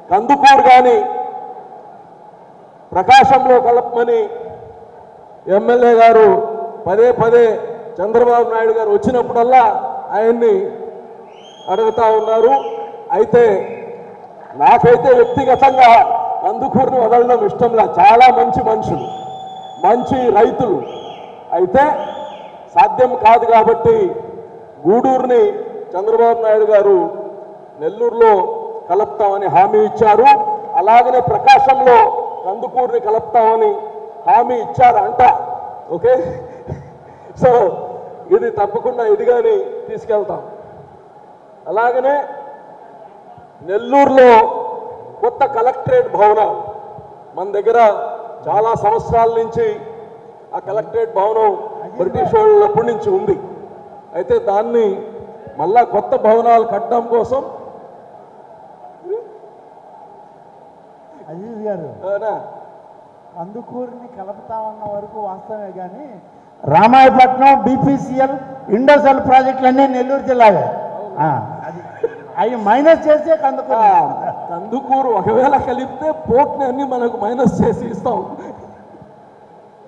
కందుకూరు కానీ ప్రకాశంలో కలపమని ఎమ్మెల్యే గారు పదే పదే చంద్రబాబు నాయుడు గారు వచ్చినప్పుడల్లా ఆయన్ని అడుగుతా ఉన్నారు. అయితే నాకైతే వ్యక్తిగతంగా కందుకూరుని వదలడం ఇష్టంలా. చాలా మంచి మనుషులు, మంచి రైతులు. అయితే సాధ్యం కాదు కాబట్టి గూడూరుని చంద్రబాబు నాయుడు గారు నెల్లూరులో కలుపుతామని హామీ ఇచ్చారు. అలాగనే ప్రకాశంలో కందుకూరుని కలుపుతామని హామీ ఇచ్చారంట. ఓకే, సో ఇది తప్పకుండా ఇదిగాని తీసుకెళ్తాం. అలాగనే నెల్లూరులో కొత్త కలెక్టరేట్ భవనం మన దగ్గర చాలా సంవత్సరాల నుంచి ఆ కలెక్టరేట్ భవనం బ్రిటిష్ వాళ్ళప్పటి నుంచి ఉంది. అయితే దాన్ని మళ్ళా కొత్త భవనాలు కట్టడం కోసం అజీజ్ గారు కందుకూరుని కలుపుతామన్న వరకు వాస్తవమే, కానీ రామాయపట్నం బీపీసీఎల్ ఇండోసెల్ ప్రాజెక్టులన్నీ నెల్లూరు జిల్లావే. అవి మైనస్ చేసే కందుకూరు ఒకవేళ కలిపితే పోర్ట్ని అన్ని మనకు మైనస్ చేసి ఇస్తాం.